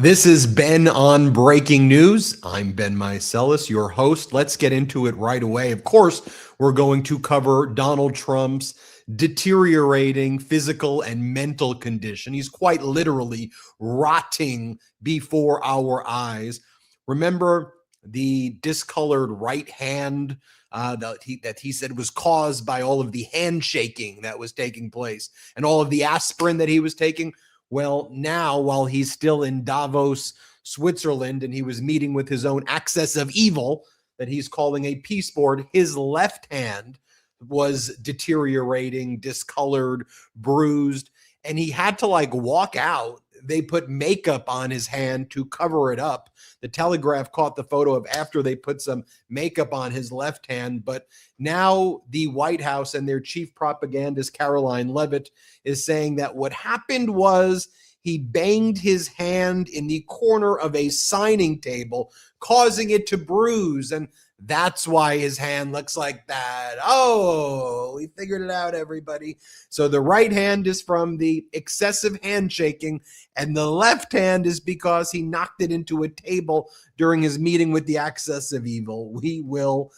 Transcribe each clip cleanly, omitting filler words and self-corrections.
This is Ben on Breaking News. I'm Ben Meiselas, your host. Let's get into it right away. Of course, we're going to cover Donald Trump's deteriorating physical and mental condition. He's quite literally rotting before our eyes. Remember the discolored right hand that he said was caused by all of the handshaking that was taking place and all of the aspirin that he was taking? Well, now, while he's still in Davos, Switzerland, and he was meeting with his own axis of evil that he's calling a peace board, his left hand was deteriorating, discolored, bruised, and he had to walk out. They put makeup on his hand to cover it up. The Telegraph caught the photo of after they put some makeup on his left hand. But now the White House and their chief propagandist, Caroline Leavitt, is saying that what happened was he banged his hand in the corner of a signing table, causing it to bruise. And that's why his hand looks like that. Oh, we figured it out, everybody. So the right hand is from the excessive handshaking, and the left hand is because he knocked it into a table during his meeting with the axis of evil. We will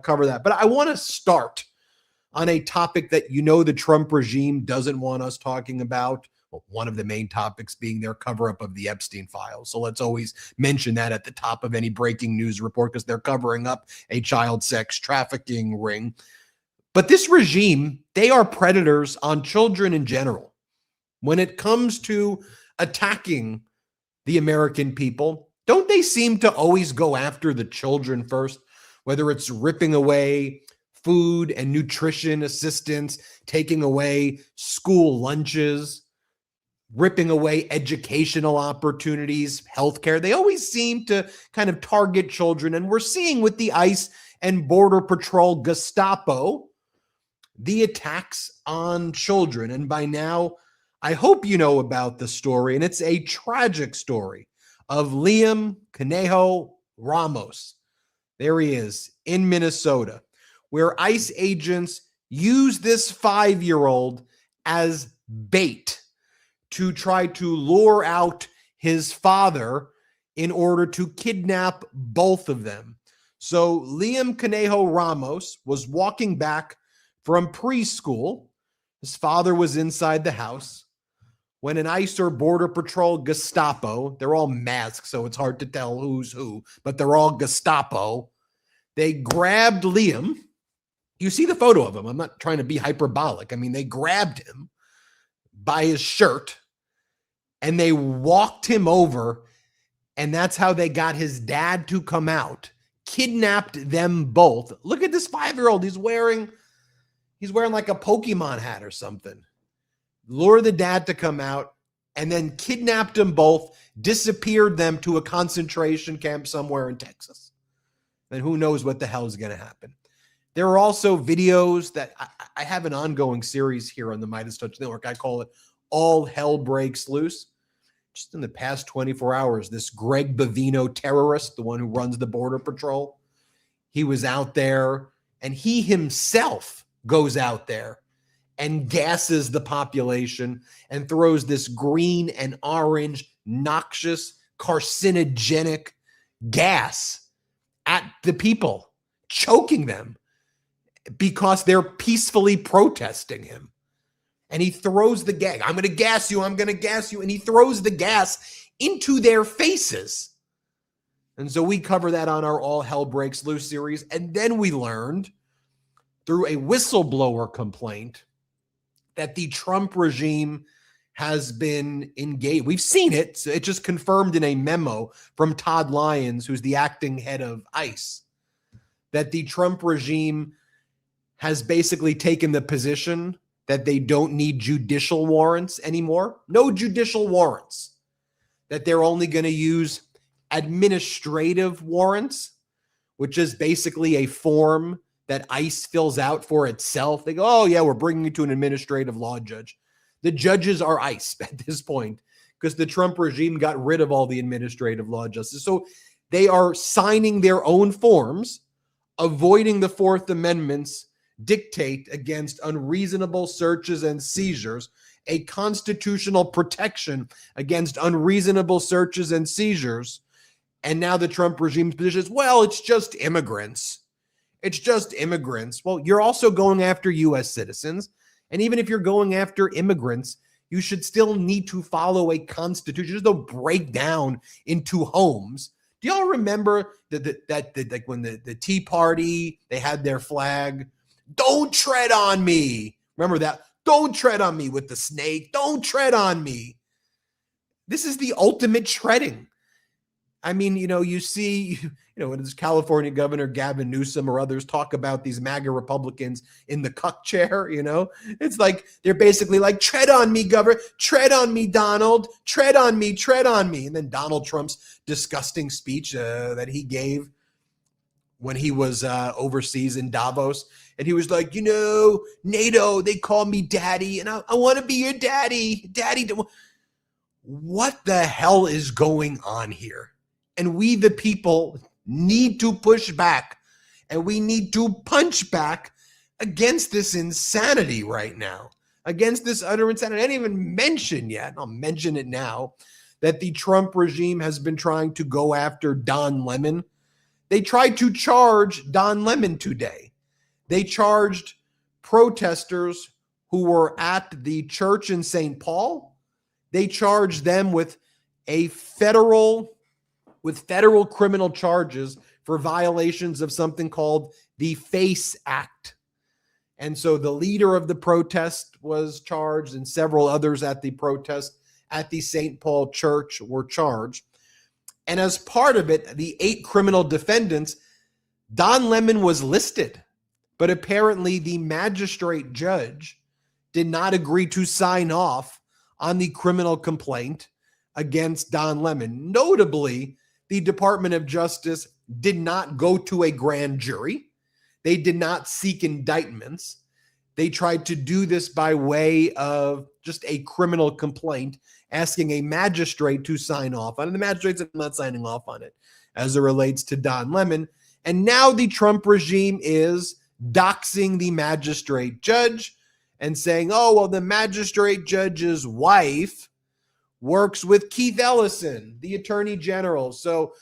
cover that. But I want to start on a topic that the Trump regime doesn't want us talking about. Well, one of the main topics being their cover-up of the Epstein files. So let's always mention that at the top of any breaking news report because they're covering up a child sex trafficking ring. But this regime, they are predators on children in general. When it comes to attacking the American people, don't they seem to always go after the children first? Whether it's ripping away food and nutrition assistance, taking away school lunches, ripping away educational opportunities, healthcare. They always seem to kind of target children. And we're seeing with the ICE and Border Patrol Gestapo, the attacks on children. And by now, I hope you know about the story. And it's a tragic story of Liam Conejo Ramos. There he is in Minnesota, where ICE agents use this 5-year-old as bait to try to lure out his father in order to kidnap both of them. So Liam Conejo Ramos was walking back from preschool. His father was inside the house when an ICE or Border Patrol Gestapo, they're all masked, so it's hard to tell who's who, but they're all Gestapo. They grabbed Liam. You see the photo of him. I'm not trying to be hyperbolic. I mean, they grabbed him by his shirt and they walked him over, and that's how they got his dad to come out, kidnapped them both. Look at this 5-year-old. He's wearing like a Pokemon hat or something. Lured the dad to come out and then kidnapped them both, disappeared them to a concentration camp somewhere in Texas. And who knows what the hell is going to happen. There are also videos that I have an ongoing series here on the MeidasTouch Network. I call it All Hell Breaks Loose. Just in the past 24 hours, this Greg Bavino terrorist, the one who runs the Border Patrol, he was out there, and he himself goes out there and gasses the population and throws this green and orange, noxious, carcinogenic gas at the people, choking them because they're peacefully protesting him. And he throws the gas. I'm going to gas you. I'm going to gas you. And he throws the gas into their faces. And so we cover that on our All Hell Breaks Loose series. And then we learned through a whistleblower complaint that the Trump regime has been engaged. We've seen it. So it just confirmed in a memo from Todd Lyons, who's the acting head of ICE, that the Trump regime has basically taken the position that they don't need judicial warrants anymore. No judicial warrants. That they're only going to use administrative warrants, which is basically a form that ICE fills out for itself. They go, oh, yeah, we're bringing you to an administrative law judge. The judges are ICE at this point because the Trump regime got rid of all the administrative law justices. So they are signing their own forms, avoiding the Fourth Amendment's dictate against unreasonable searches and seizures, a constitutional protection against unreasonable searches and seizures. And now the Trump regime's position is, well, it's just immigrants. It's just immigrants. Well, you're also going after U.S. citizens. And even if you're going after immigrants, you should still need to follow a constitution. There's no breakdown into homes. Do y'all remember that like when the Tea Party, they had their flag, "Don't tread on me." Remember that? Don't tread on me with the snake. Don't tread on me. This is the ultimate treading. I mean, you see, when this California Governor Gavin Newsom or others talk about these MAGA Republicans in the cuck chair, it's like they're basically like, tread on me, Governor, tread on me, Donald, tread on me, tread on me. And then Donald Trump's disgusting speech that he gave when he was overseas in Davos. And he was like, NATO, they call me daddy, and I want to be your daddy. Daddy. What the hell is going on here? And we, the people, need to push back, and we need to punch back against this insanity right now, against this utter insanity. I didn't even mention yet, I'll mention it now, that the Trump regime has been trying to go after Don Lemon. They tried to charge Don Lemon today. They charged protesters who were at the church in St. Paul. They charged them with federal criminal charges for violations of something called the FACE Act. And so the leader of the protest was charged, and several others at the protest at the St. Paul church were charged. And as part of it, the 8 criminal defendants, Don Lemon was listed, but apparently the magistrate judge did not agree to sign off on the criminal complaint against Don Lemon. Notably, the Department of Justice did not go to a grand jury. They did not seek indictments. They tried to do this by way of just a criminal complaint, asking a magistrate to sign off on it. The magistrate's not signing off on it as it relates to Don Lemon. And now the Trump regime is doxing the magistrate judge and saying, oh, well, the magistrate judge's wife works with Keith Ellison, the attorney general. So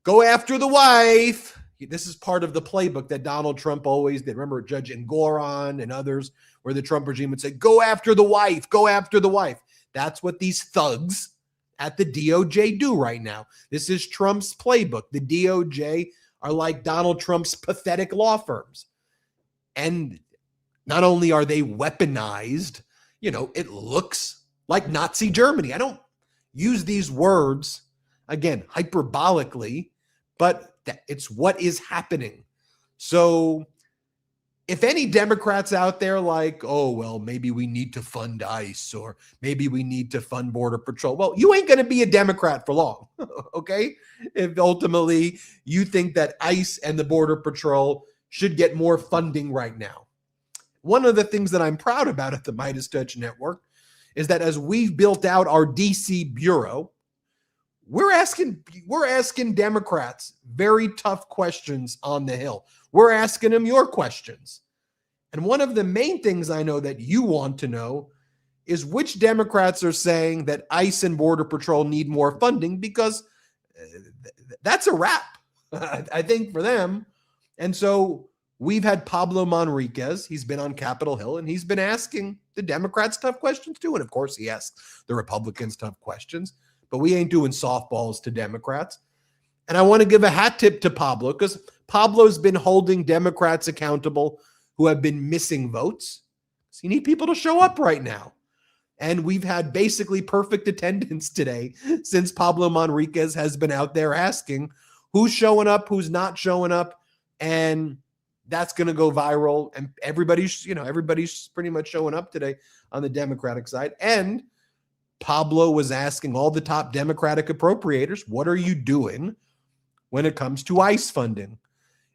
go after the wife. This is part of the playbook that Donald Trump always did. Remember Judge Engoron and others, where the Trump regime would say, go after the wife, go after the wife. That's what these thugs at the DOJ do right now. This is Trump's playbook. The DOJ are like Donald Trump's pathetic law firms. And not only are they weaponized, it looks like Nazi Germany. I don't use these words, again, hyperbolically, but it's what is happening. So if any Democrats out there like, oh, well, maybe we need to fund ICE or maybe we need to fund Border Patrol. Well, you ain't going to be a Democrat for long, okay? If ultimately you think that ICE and the Border Patrol should get more funding right now. One of the things that I'm proud about at the MeidasTouch Network is that as we've built out our DC bureau, we're asking Democrats very tough questions on the Hill. We're asking them your questions. And one of the main things I know that you want to know is which Democrats are saying that ICE and Border Patrol need more funding, because that's a wrap, I think, for them. And so we've had Pablo Manriquez. He's been on Capitol Hill, and he's been asking the Democrats tough questions too. And of course, he asks the Republicans tough questions. But we ain't doing softballs to Democrats. And I want to give a hat tip to Pablo, because Pablo's been holding Democrats accountable who have been missing votes. So you need people to show up right now. And we've had basically perfect attendance today since Pablo Manriquez has been out there asking who's showing up, who's not showing up. And that's going to go viral. And everybody's pretty much showing up today on the Democratic side. And Pablo was asking all the top Democratic appropriators, what are you doing when it comes to ICE funding?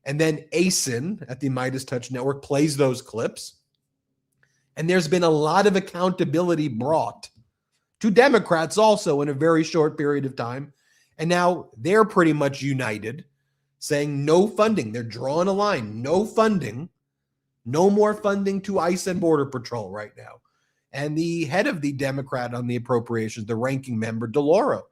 And then ASIN at the MeidasTouch Network plays those clips. And there's been a lot of accountability brought to Democrats also in a very short period of time. And now they're pretty much united, saying no funding. They're drawing a line, no funding, no more funding to ICE and Border Patrol right now. and the head of the Democrat on the appropriations, the ranking member, DeLauro.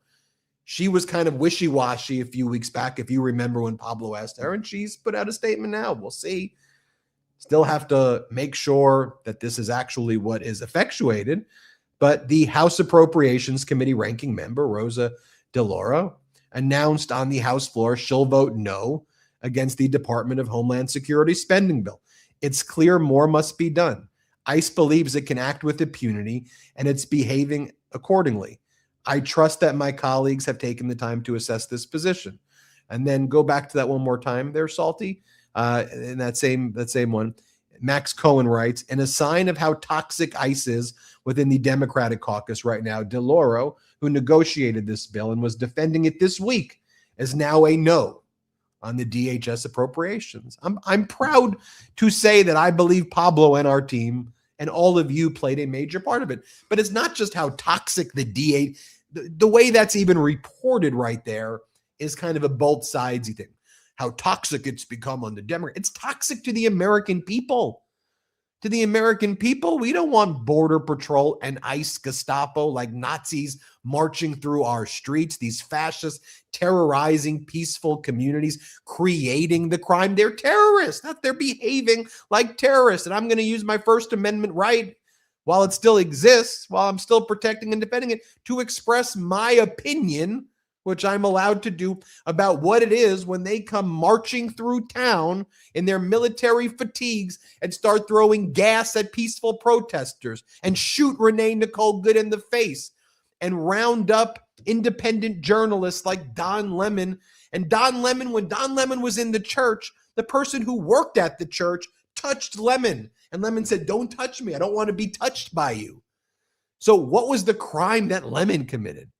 She was kind of wishy-washy a few weeks back, if you remember, when Pablo asked her, and she's put out a statement now. We'll see. Still have to make sure that this is actually what is effectuated. But the House Appropriations Committee ranking member, Rosa DeLauro, announced on the House floor she'll vote no against the Department of Homeland Security spending bill. It's clear more must be done. ICE believes it can act with impunity, and it's behaving accordingly. I trust that my colleagues have taken the time to assess this position. And then go back to that one more time there, Salty. In that same one, Max Cohen writes, in a sign of how toxic ICE is within the Democratic caucus right now, DeLauro, who negotiated this bill and was defending it this week, is now a no on the DHS appropriations. I'm proud to say that I believe Pablo and our team and all of you played a major part of it. But it's not just how toxic the way that's even reported right there is kind of a both sidesy thing. How toxic it's become on the Democrat. It's toxic to the American people. To the American people, we don't want Border Patrol and ICE Gestapo like Nazis marching through our streets, these fascists terrorizing peaceful communities, creating the crime. They're terrorists. They're behaving like terrorists. And I'm going to use my First Amendment right while it still exists, while I'm still protecting and defending it, to express my opinion, which I'm allowed to do, about what it is when they come marching through town in their military fatigues and start throwing gas at peaceful protesters and shoot Renee Nicole Good in the face and round up independent journalists like Don Lemon. And Don Lemon, when Don Lemon was in the church, the person who worked at the church touched Lemon. And Lemon said, don't touch me. I don't want to be touched by you. So what was the crime that Lemon committed?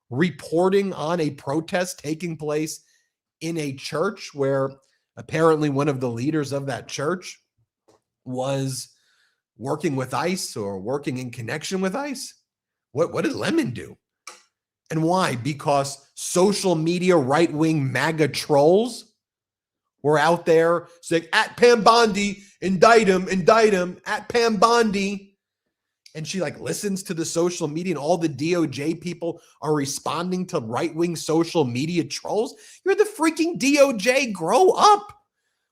Reporting on a protest taking place in a church where apparently one of the leaders of that church was working with ICE or working in connection with ICE. What did Lemon do? And why? Because social media right-wing MAGA trolls were out there saying, at Pam Bondi, indict him, at Pam Bondi. And she listens to the social media, and all the DOJ people are responding to right-wing social media trolls. You're the freaking DOJ. Grow up.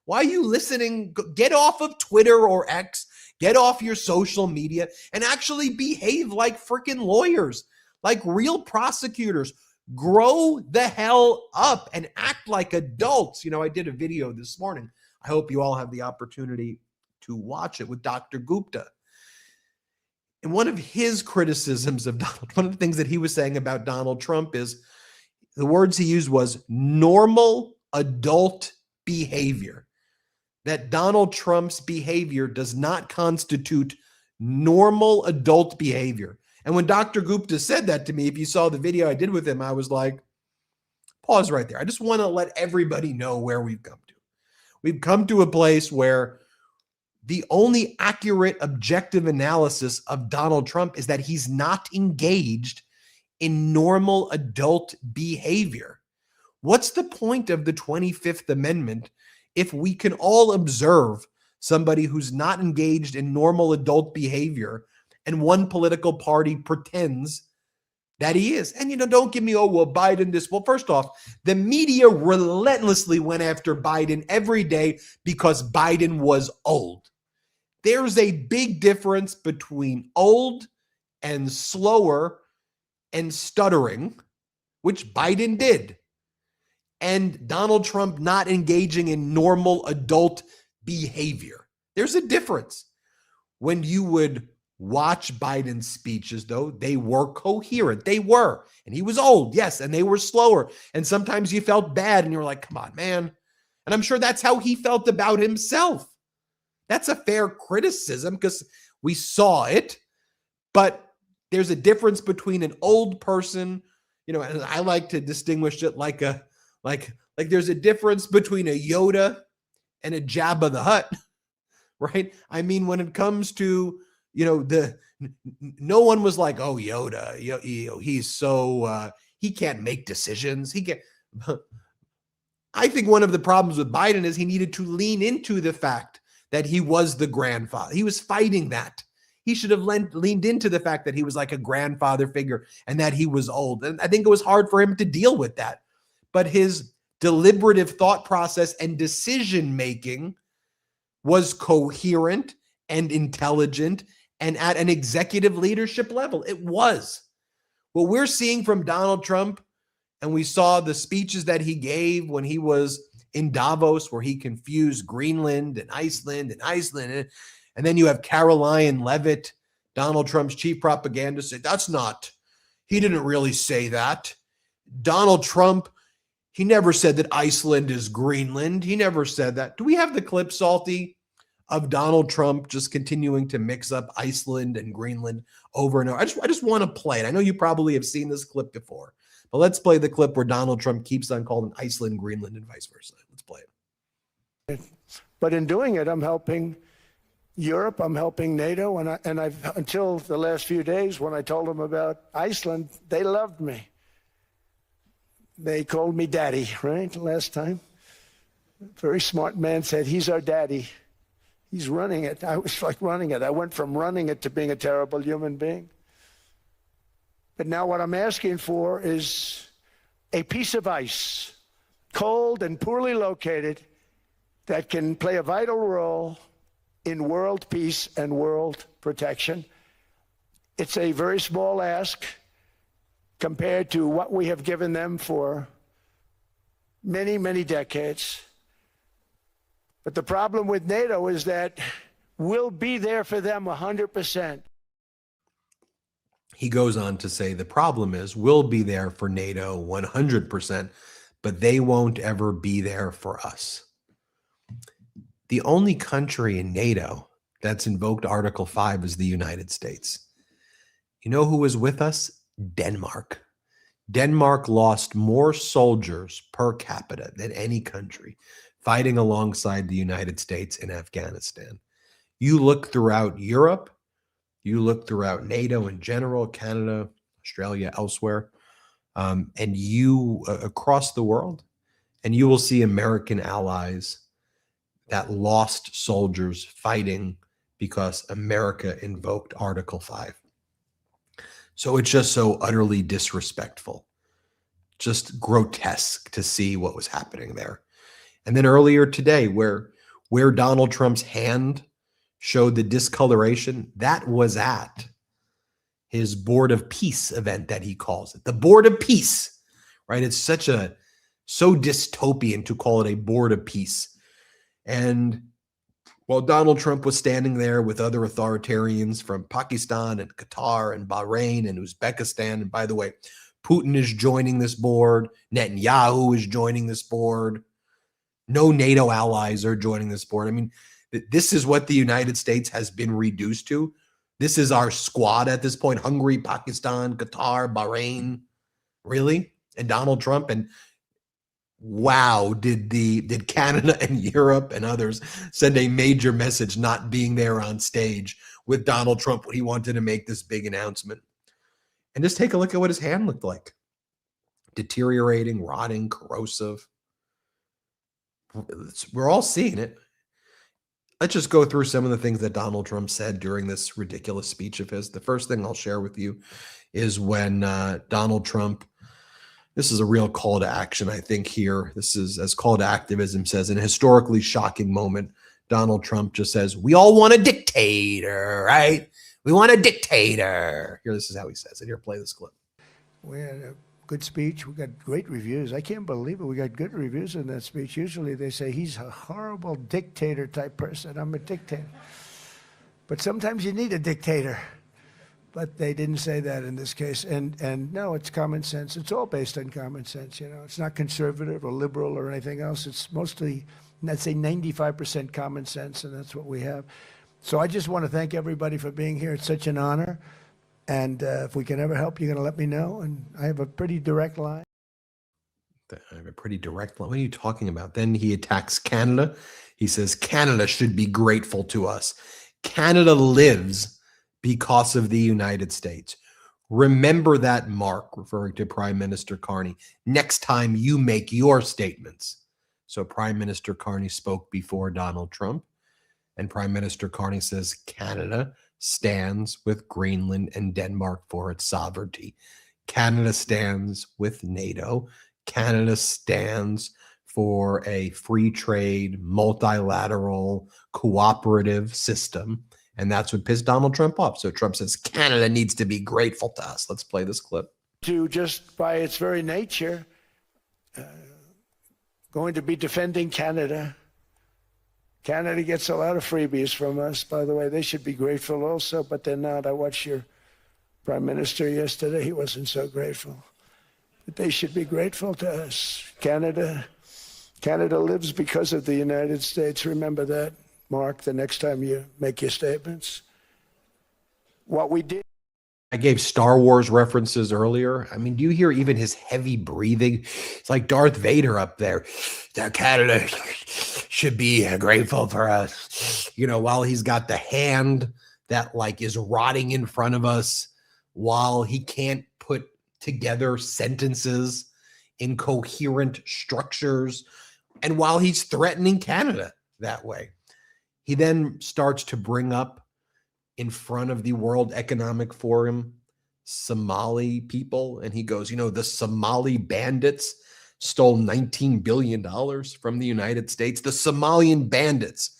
Why are you listening? Get off of Twitter or X. Get off your social media and actually behave like freaking lawyers, like real prosecutors. Grow the hell up and act like adults. You know, I did a video this morning. I hope you all have the opportunity to watch it with Dr. Gupta. And one of his criticisms of Donald, one of the things that he was saying about Donald Trump is the words he used was normal adult behavior. That Donald Trump's behavior does not constitute normal adult behavior. And when Dr. Gupta said that to me, if you saw the video I did with him, I was like, pause right there. I just want to let everybody know where we've come to. We've come to a place where the only accurate, objective analysis of Donald Trump is that he's not engaged in normal adult behavior. What's the point of the 25th Amendment if we can all observe somebody who's not engaged in normal adult behavior and one political party pretends that he is? And, don't give me, Biden this. Well, first off, the media relentlessly went after Biden every day because Biden was old. There's a big difference between old and slower and stuttering, which Biden did, and Donald Trump not engaging in normal adult behavior. There's a difference. When you would watch Biden's speeches, though, they were coherent. They were. And he was old, yes, and they were slower. And sometimes you felt bad and you were like, come on, man. And I'm sure that's how he felt about himself. That's a fair criticism because we saw it, but there's a difference between an old person, and I like to distinguish it like there's a difference between a Yoda and a Jabba the Hutt, right? I mean, when it comes to, no one was like, oh, Yoda, he's so, he can't make decisions. He can't. I think one of the problems with Biden is he needed to lean into the fact that he was the grandfather. He was fighting that. he should have leaned into the fact that he was like a grandfather figure and that he was old. And I think it was hard for him to deal with that. But his deliberative thought process and decision-making was coherent and intelligent and at an executive leadership level. It was. What we're seeing from Donald Trump, and we saw the speeches that he gave when he was in Davos, where he confused Greenland and Iceland. And then you have Caroline Levitt, Donald Trump's chief propagandist, said, he didn't really say that. Donald Trump, he never said that Iceland is Greenland. He never said that. Do we have the clip, Salty, of Donald Trump just continuing to mix up Iceland and Greenland over and over? I just want to play it. I know you probably have seen this clip before, but let's play the clip where Donald Trump keeps on calling Iceland Greenland and vice versa. Let's play it. But in doing it, I'm helping Europe, I'm helping NATO, and I've until the last few days when I told them about Iceland, they loved me. They called me daddy, right? Last time. Very smart man said, he's our daddy. He's running it. I was like running it. I went from running it to being a terrible human being. But now what I'm asking for is a piece of ice, cold and poorly located, that can play a vital role in world peace and world protection. It's a very small ask compared to what we have given them for many, many decades. But the problem with NATO is that we'll be there for them 100%. He goes on to say the problem is we'll be there for NATO 100%, but they won't ever be there for us. The only country in NATO that's invoked Article 5 is the United States. You know who was with us? Denmark. Denmark lost more soldiers per capita than any country fighting alongside the United States in Afghanistan. You look throughout Europe, you look throughout NATO in general, Canada, Australia, elsewhere, and you across the world, and you will see American allies that lost soldiers fighting because America invoked Article 5. So it's just so utterly disrespectful, just grotesque to see what was happening there. And then earlier today, where Donald Trump's hand showed the discoloration, that was at his Board of Peace event that he calls it. The Board of Peace, right? It's so dystopian to call it a Board of Peace. And while Donald Trump was standing there with other authoritarians from Pakistan and Qatar and Bahrain and Uzbekistan, and by the way, Putin is joining this board, Netanyahu is joining this board, no NATO allies are joining this board. I mean, this is what the United States has been reduced to. This is our squad at this point. Hungary, Pakistan, Qatar, Bahrain. Really? And Donald Trump. And wow, did Canada and Europe and others send a major message not being there on stage with Donald Trump when he wanted to make this big announcement. And just take a look at what his hand looked like. Deteriorating, rotting, corrosive. We're all seeing it. Let's just go through some of the things that Donald Trump said during this ridiculous speech of his. The first thing I'll share with you is when Donald Trump, this is a real call to action, I think, here. This is, as call to activism says, in a historically shocking moment, Donald Trump just says, we all want a dictator, right? We want a dictator. Here, this is how he says it. Here, play this clip. We had a good speech. We got great reviews. I can't believe it. We got good reviews in that speech. Usually they say he's a horrible dictator type person. I'm a dictator. But sometimes you need a dictator. But they didn't say that in this case. And no, it's common sense. It's all based on common sense. You know, it's not conservative or liberal or anything else. It's mostly, I'd say 95% common sense, and that's what we have. So I just want to thank everybody for being here. It's such an honor. And if we can ever help, you're going to let me know. And I have a pretty direct line. I have a pretty direct line. What are you talking about? Then he attacks Canada. He says, Canada should be grateful to us. Canada lives because of the United States. Remember that, Mark, referring to Prime Minister Carney, next time you make your statements. So Prime Minister Carney spoke before Donald Trump. And Prime Minister Carney says, Canada stands with Greenland and Denmark for its sovereignty. Canada stands with NATO. Canada stands for a free trade, multilateral, cooperative system. And that's what pissed Donald Trump off. So Trump says Canada needs to be grateful to us. Let's play this clip. To just by its very nature, going to be defending Canada. Canada gets a lot of freebies from us, by the way. They should be grateful also, but they're not. I watched your Prime Minister yesterday. He wasn't so grateful. But they should be grateful to us. Canada lives because of the United States. Remember that, Mark, the next time you make your statements. What we did. I gave Star Wars references earlier. I mean, do you hear even his heavy breathing? It's like Darth Vader up there. Canada should be grateful for us. You know, while he's got the hand that like is rotting in front of us, while he can't put together sentences in coherent structures, and while he's threatening Canada that way. He then starts to bring up in front of the World Economic Forum Somali people, and he goes, you know, the Somali bandits stole $19 billion from the United States, the Somalian bandits.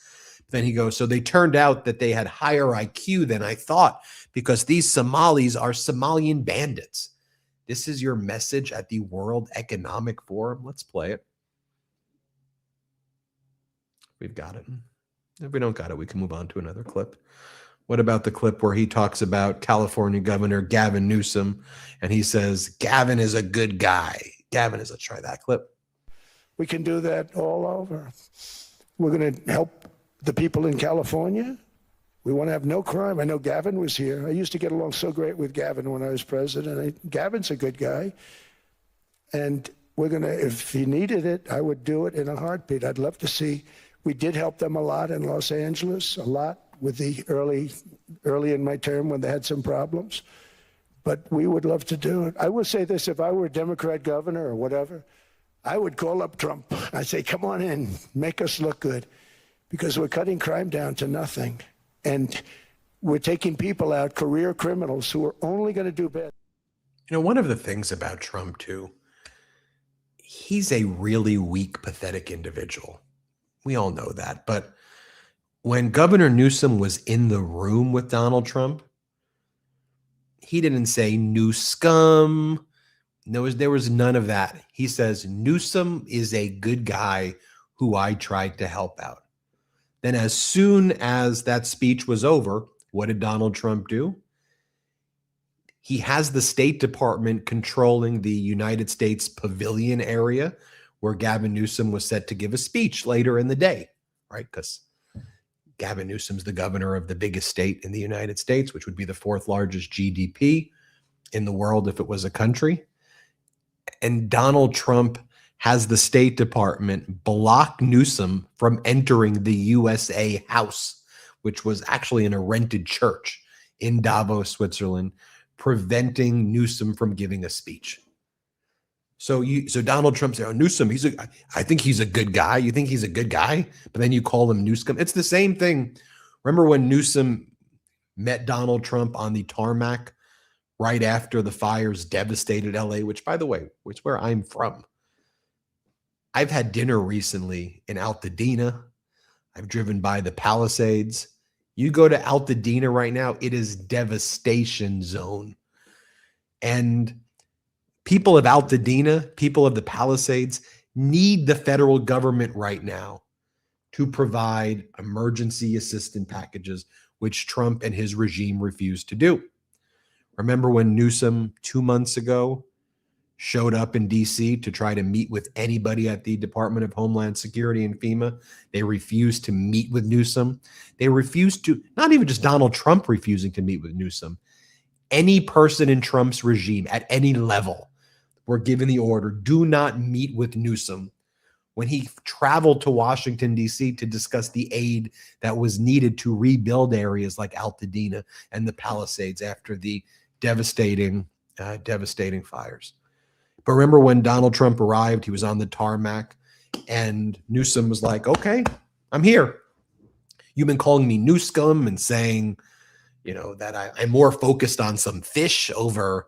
Then he goes, so they turned out that they had higher IQ than I thought because these Somalis are Somalian bandits. This is your message at the World Economic Forum. Let's play it. We've got it. If we don't got it, we can move on to another clip. What about the clip where he talks about California Governor Gavin Newsom, and he says, Gavin is a good guy. Gavin is, let's try that clip. We can do that all over. We're going to help the people in California. We want to have no crime. I know Gavin was here. I used to get along so great with Gavin when I was president. Gavin's a good guy. And we're going to, if he needed it, I would do it in a heartbeat. I'd love to see. We did help them a lot in Los Angeles, a lot with the early in my term when they had some problems. But we would love to do it. I will say this, if I were a Democrat governor or whatever, I would call up Trump. I'd say, come on in, make us look good, because we're cutting crime down to nothing. And we're taking people out, career criminals who are only going to do bad. You know, one of the things about Trump, too, he's a really weak, pathetic individual. We all know that. But when Governor Newsom was in the room with Donald Trump, he didn't say new scum. No, there was none of that. He says, Newsom is a good guy who I tried to help out. Then as soon as that speech was over, what did Donald Trump do? He has the State Department controlling the United States Pavilion area where Gavin Newsom was set to give a speech later in the day, right? Because Gavin Newsom's the governor of the biggest state in the United States, which would be the fourth largest GDP in the world if it was a country. And Donald Trump has the State Department block Newsom from entering the USA House, which was actually in a rented church in Davos, Switzerland, preventing Newsom from giving a speech. So Donald Trump said, oh, Newsom, I think he's a good guy. You think he's a good guy, but then you call him Newsom. It's the same thing. Remember when Newsom met Donald Trump on the tarmac right after the fires devastated LA, which, by the way, is where I'm from. I've had dinner recently in Altadena. I've driven by the Palisades. You go to Altadena right now, it is devastation zone. And people of Altadena, people of the Palisades need the federal government right now to provide emergency assistance packages, which Trump and his regime refused to do. Remember when Newsom 2 months ago showed up in D.C. to try to meet with anybody at the Department of Homeland Security and FEMA? They refused to meet with Newsom. They refused to, not even just Donald Trump refusing to meet with Newsom. Any person in Trump's regime at any level were given the order, do not meet with Newsom, when he traveled to Washington, D.C. to discuss the aid that was needed to rebuild areas like Altadena and the Palisades after the devastating fires. But remember when Donald Trump arrived, he was on the tarmac, and Newsom was like, okay, I'm here. You've been calling me new scum and saying, that I'm more focused on some fish over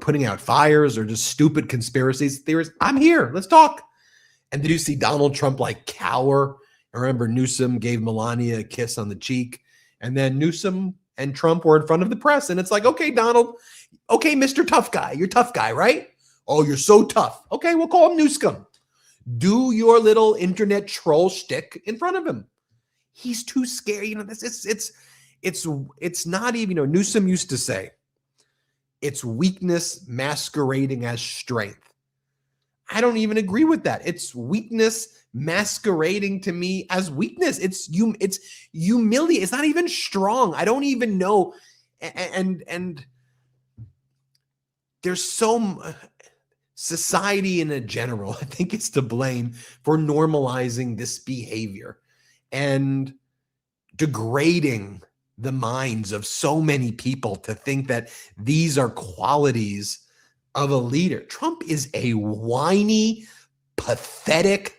putting out fires or just stupid conspiracies theories. I'm here. Let's talk. And did you see Donald Trump like cower? I remember Newsom gave Melania a kiss on the cheek, and then Newsom and Trump were in front of the press. And it's like, okay, Donald, okay, Mr. Tough Guy, you're tough guy, right? Oh, you're so tough. Okay, we'll call him Newscom. Do your little internet troll shtick in front of him. He's too scary. It's not even, Newsom used to say, it's weakness masquerading as strength. I don't even agree with that. It's weakness masquerading to me as weakness. It's humiliating. It's not even strong. I don't even know. And there's society in a general, I think it's to blame for normalizing this behavior and degrading the minds of so many people to think that these are qualities of a leader. Trump is a whiny, pathetic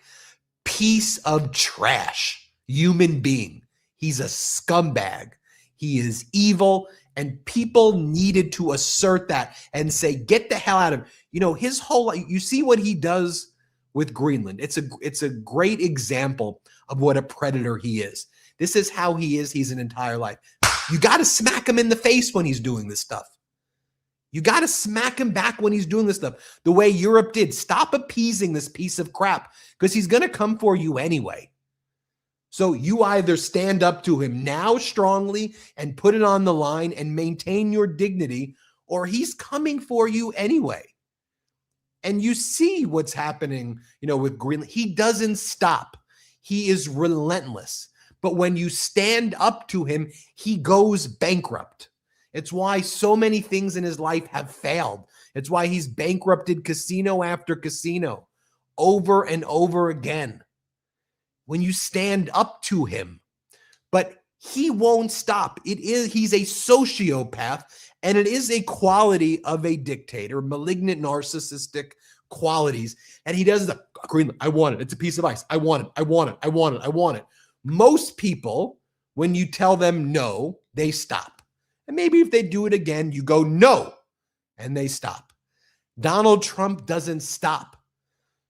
piece of trash human being. He's a scumbag. He is evil, and people needed to assert that and say, get the hell out of his whole life. You see what he does with Greenland. It's a great example of what a predator he is. This is how he is. He's an entire life. You got to smack him in the face when he's doing this stuff. You got to smack him back when he's doing this stuff, the way Europe did. Stop appeasing this piece of crap, because he's going to come for you anyway. So you either stand up to him now strongly and put it on the line and maintain your dignity, or he's coming for you anyway. And you see what's happening, with Greenland. He doesn't stop. He is relentless. But when you stand up to him, he goes bankrupt. It's why so many things in his life have failed. It's why he's bankrupted casino after casino over and over again. When you stand up to him, but he won't stop. He's a sociopath, and it is a quality of a dictator, malignant, narcissistic qualities. And he does the Greenland. I want it. It's a piece of ice. I want it. I want it. I want it. I want it. Most people, when you tell them no, they stop. And maybe if they do it again, you go no, and they stop. Donald Trump doesn't stop.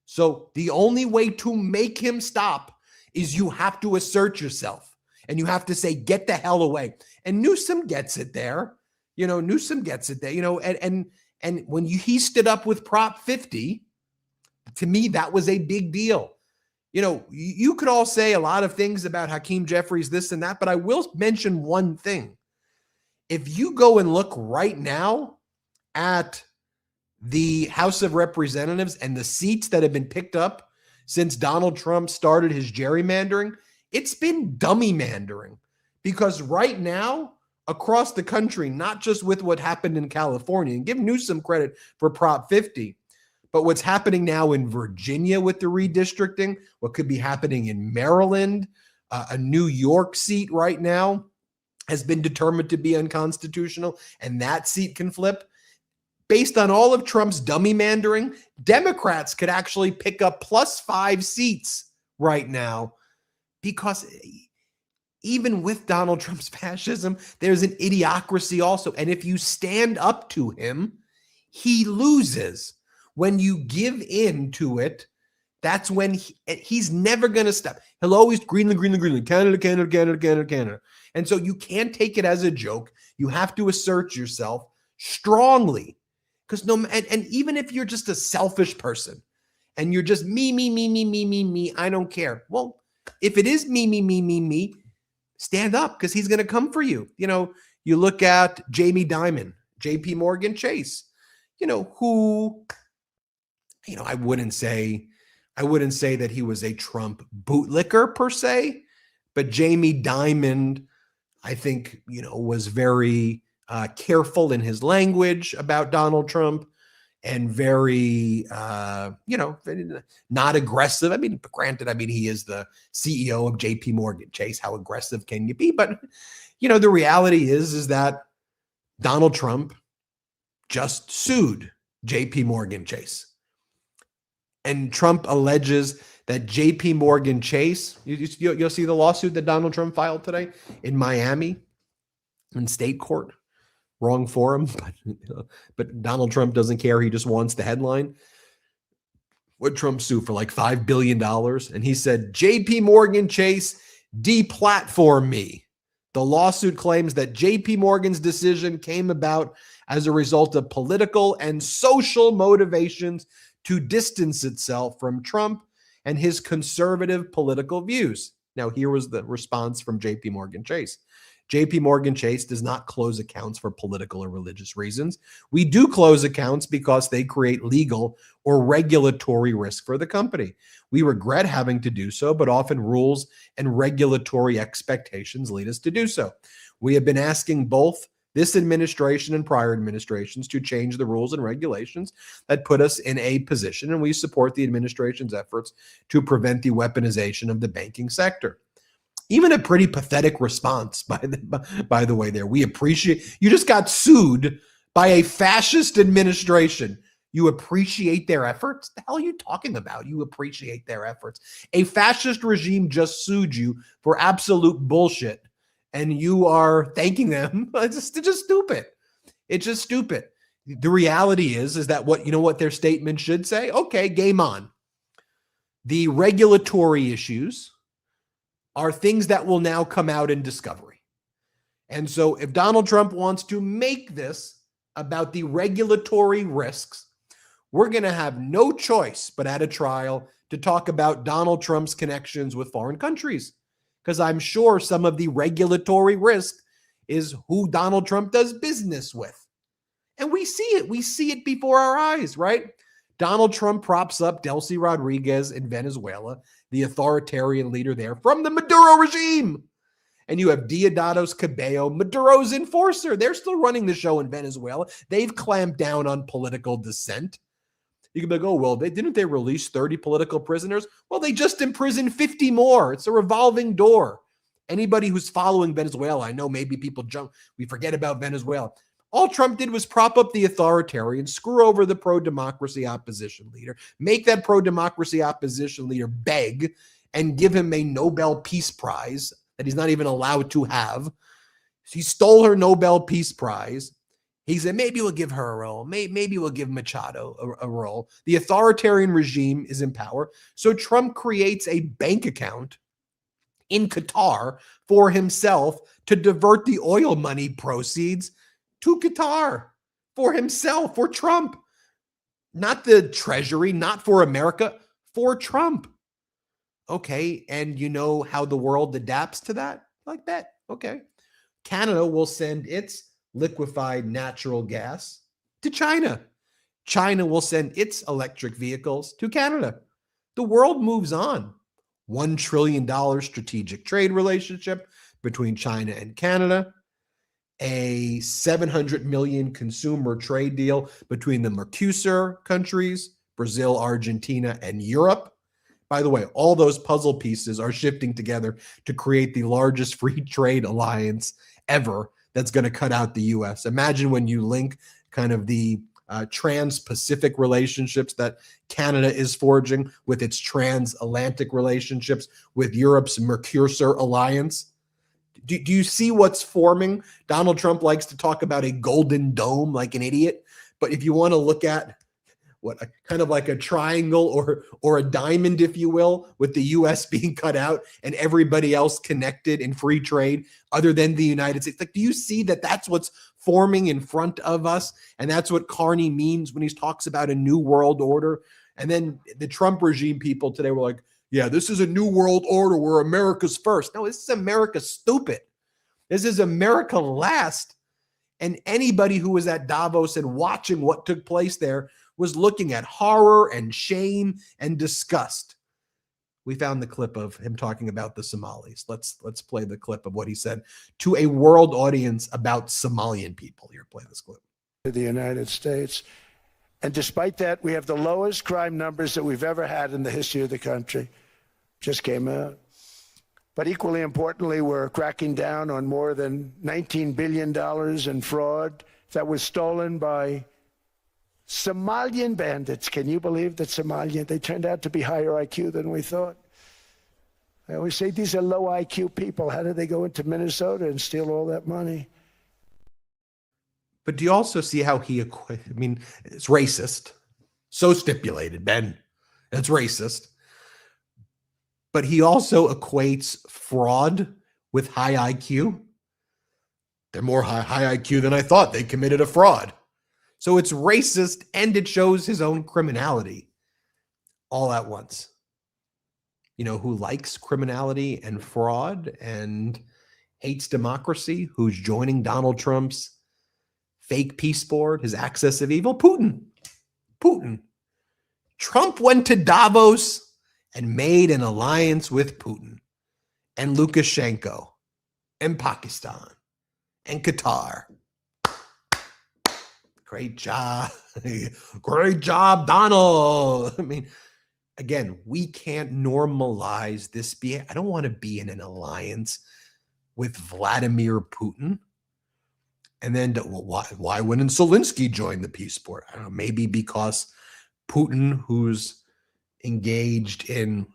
So the only way to make him stop is you have to assert yourself, and you have to say, get the hell away. And Newsom gets it there. Newsom gets it there, and when he stood up with Prop 50, to me, that was a big deal. You could all say a lot of things about Hakeem Jeffries, this and that, but I will mention one thing. If you go and look right now at the House of Representatives and the seats that have been picked up since Donald Trump started his gerrymandering, it's been dummy-mandering. Because right now, across the country, not just with what happened in California, and give Newsom credit for Prop 50, but what's happening now in Virginia with the redistricting, what could be happening in Maryland, a New York seat right now has been determined to be unconstitutional, and that seat can flip. Based on all of Trump's dummy-mandering, Democrats could actually pick up +5 seats right now, because even with Donald Trump's fascism, there's an idiocracy also. And if you stand up to him, he loses. When you give in to it, that's when he's never going to stop. He'll always Greenland, Canada. And so you can't take it as a joke. You have to assert yourself strongly. Because and even if you're just a selfish person and you're just me, I don't care. Well, if it is me, stand up, because he's going to come for you. You look at Jamie Dimon, JP Morgan Chase, who, I wouldn't say that he was a Trump bootlicker per se, but Jamie Dimon, I think, was very careful in his language about Donald Trump, and very, not aggressive. I mean, granted, he is the CEO of JP Morgan Chase. How aggressive can you be? But, the reality is that Donald Trump just sued JP Morgan Chase. And Trump alleges that JP Morgan Chase, you'll see the lawsuit that Donald Trump filed today in Miami. in state court. Wrong forum, but Donald Trump doesn't care. He just wants the headline. What Trump sue for like $5 billion. And he said, JP Morgan Chase deplatformed me. The lawsuit claims that JP Morgan's decision came about as a result of political and social motivations to distance itself from Trump and his conservative political views. Now, here was the response from JP Morgan Chase. JP Morgan Chase does not close accounts for political or religious reasons. We do close accounts because they create legal or regulatory risk for the company. We regret having to do so, but often rules and regulatory expectations lead us to do so. We have been asking both this administration and prior administrations to change the rules and regulations that put us in a position, and we support the administration's efforts to prevent the weaponization of the banking sector. Even a pretty pathetic response, by the way, there. We appreciate, you just got sued by a fascist administration. You appreciate their efforts? The hell are you talking about? You appreciate their efforts. A fascist regime just sued you for absolute bullshit, and you are thanking them. It's just stupid. It's just stupid. The reality is that what their statement should say? Okay, game on. The regulatory issues are things that will now come out in discovery. And so if Donald Trump wants to make this about the regulatory risks, we're going to have no choice but at a trial to talk about Donald Trump's connections with foreign countries, because I'm sure some of the regulatory risk is who Donald Trump does business with. And we see it. We see it before our eyes, right? Donald Trump props up Delcy Rodriguez in Venezuela, the authoritarian leader there from the Maduro regime. And you have Diosdado Cabello, Maduro's enforcer. They're still running the show in Venezuela. They've clamped down on political dissent. You can be like, oh, well, didn't they release 30 political prisoners? Well, they just imprisoned 50 more. It's a revolving door. Anybody who's following Venezuela, I know maybe people we forget about Venezuela. All Trump did was prop up the authoritarian, screw over the pro-democracy opposition leader, make that pro-democracy opposition leader beg, and give him a Nobel Peace Prize that he's not even allowed to have. He stole her Nobel Peace Prize. He said, maybe we'll give her a role. Maybe we'll give Machado a role. The authoritarian regime is in power. So Trump creates a bank account in Qatar for himself to divert the oil money proceeds to Qatar for himself, for Trump. Not the Treasury, not for America, for Trump. Okay, and you know how the world adapts to that? Like that. Okay. Canada will send its liquefied natural gas to China. China will send its electric vehicles to Canada. The world moves on. $1 trillion strategic trade relationship between China and Canada. A 700 million consumer trade deal between the Mercosur countries, Brazil, Argentina, and Europe. By the way, all those puzzle pieces are shifting together to create the largest free trade alliance ever that's going to cut out the U.S. Imagine when you link kind of the trans-Pacific relationships that Canada is forging with its transatlantic relationships with Europe's Mercosur alliance. Do you see what's forming? Donald Trump likes to talk about a golden dome like an idiot. But if you want to look at kind of like a triangle or a diamond, if you will, with the U.S. being cut out and everybody else connected in free trade other than the United States, like, do you see that that's what's forming in front of us? And that's what Carney means when he talks about a new world order. And then the Trump regime people today were like, yeah, this is a new world order where America's first. No, this is America stupid. This is America last. And anybody who was at Davos and watching what took place there was looking at horror and shame and disgust. We found the clip of him talking about the Somalis. Let's play the clip of what he said to a world audience about Somalian people. Here, play this clip. To the United States. And despite that, we have the lowest crime numbers that we've ever had in the history of the country. Just came out. But equally importantly, we're cracking down on more than $19 billion in fraud that was stolen by Somalian bandits. Can you believe that Somalian? They turned out to be higher IQ than we thought. I always say these are low IQ people. How did they go into Minnesota and steal all that money? But do you also see how I mean, it's racist. So stipulated, Ben. It's racist. But he also equates fraud with high IQ. They're more high IQ than I thought. They committed a fraud. So it's racist and it shows his own criminality all at once. You know who likes criminality and fraud and hates democracy? Who's joining Donald Trump's fake peace board, his axis of evil? Putin. Putin. Trump went to Davos and made an alliance with Putin and Lukashenko and Pakistan and Qatar. Great job. Great job, Donald. I mean, again, we can't normalize this. I don't want to be in an alliance with Vladimir Putin. And then why wouldn't Zelensky join the peace board? I don't know, maybe because Putin, who's engaged in